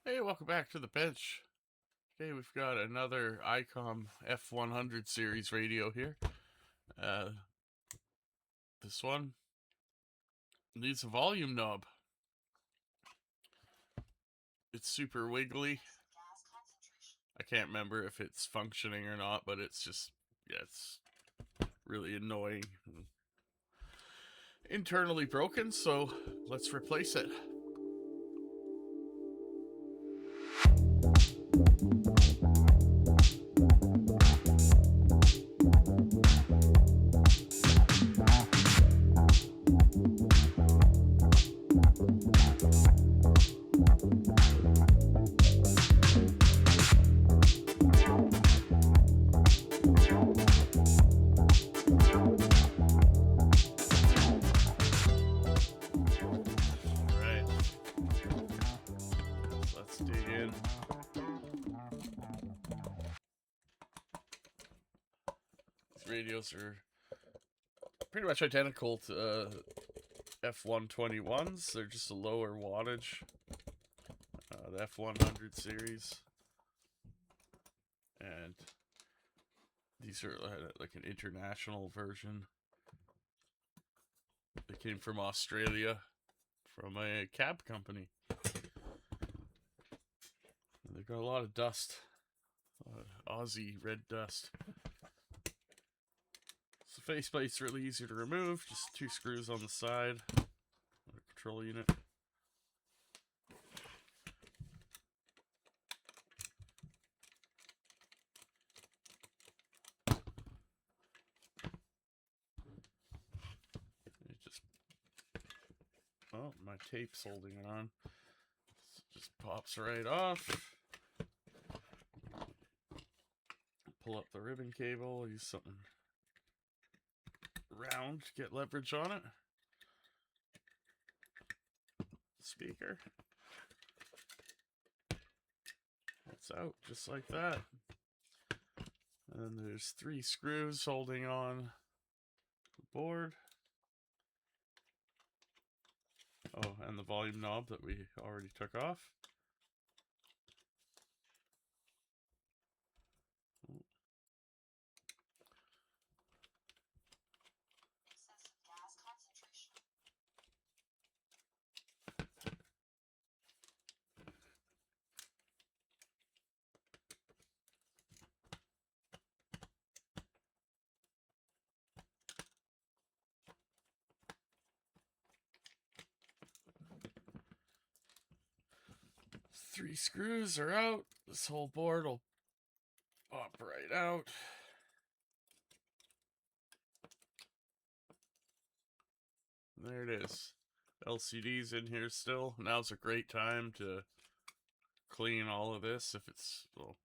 Hey, welcome back to the bench. Okay, we've got another Icom F100 series radio here. This one needs a volume knob. It's super wiggly. I can't remember if it's functioning or not, but it's just, yeah, it's really annoying. Internally broken, so let's replace it. Alright, let's dig in. These radios are pretty much identical to F121s. They're just a lower wattage. The F100 series. And these are like an international version. They came from Australia, from a cab company. They've got a lot of dust, Aussie red dust. So the faceplate's really easy to remove, just 2 screws on the side, control unit. It just, oh, my tape's holding on. So it just pops right off. Pull up the ribbon cable, use something round to get leverage on it. Speaker. It's out just like that. And there's 3 screws holding on the board. Oh, and the volume knob that we already took off. Three screws are out. This whole board will pop right out. There it is. LCD's in here still. Now's a great time to clean all of this. If it's, well,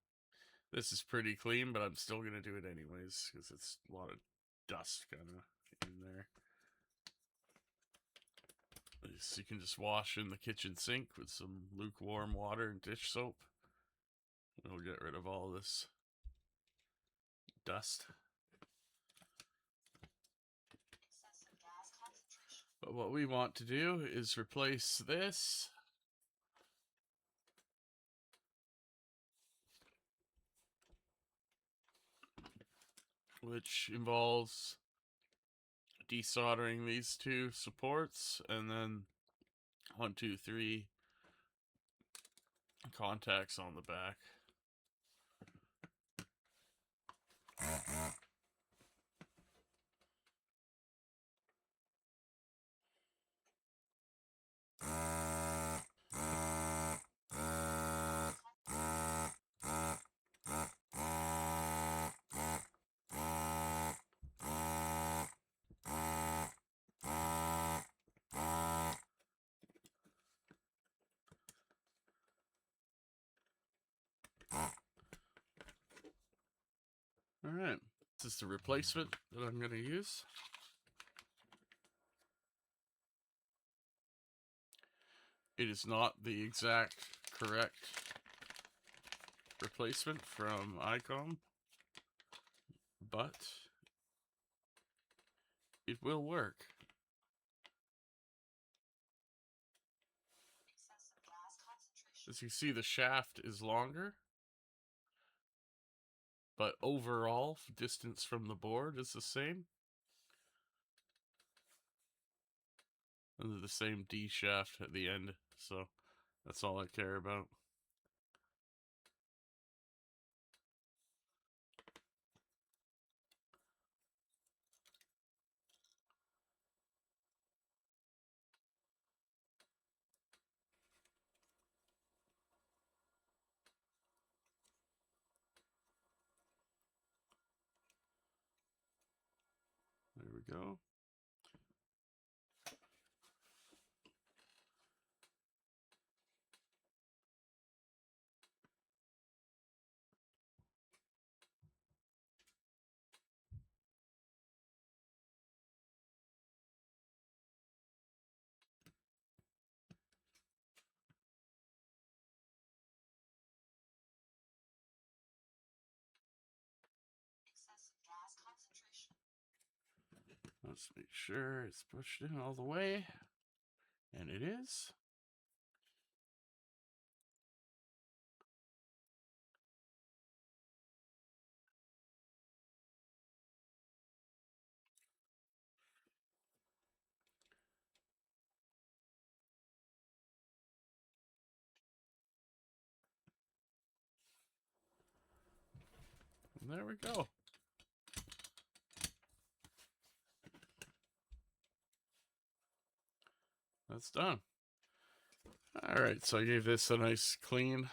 this is pretty clean, but I'm still going to do it anyways because it's a lot of dust kind of in there. So you can just wash in the kitchen sink with some lukewarm water and dish soap. It'll get rid of all this dust. But what we want to do is replace this. Which involves desoldering these 2 supports and then 1, 2, 3 contacts on the back. Alright, this is the replacement that I'm going to use. It is not the exact correct replacement from Icom, but it will work. As you see, the shaft is longer, but overall distance from the board is the same. And the same D shaft at the end, so that's all I care about. There we go. Let's make sure it's pushed in all the way, and it is. And there we go. That's done. All right, so I gave this a nice clean.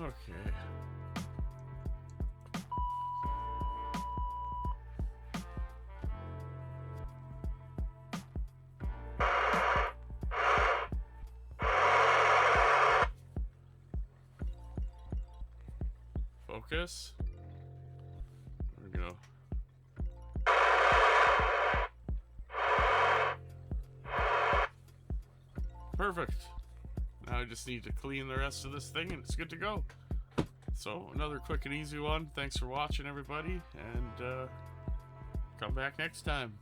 Okay. Focus. There we go. Perfect. Now I just need to clean the rest of this thing and it's good to go. So another quick and easy one. Thanks for watching, everybody, and come back next time.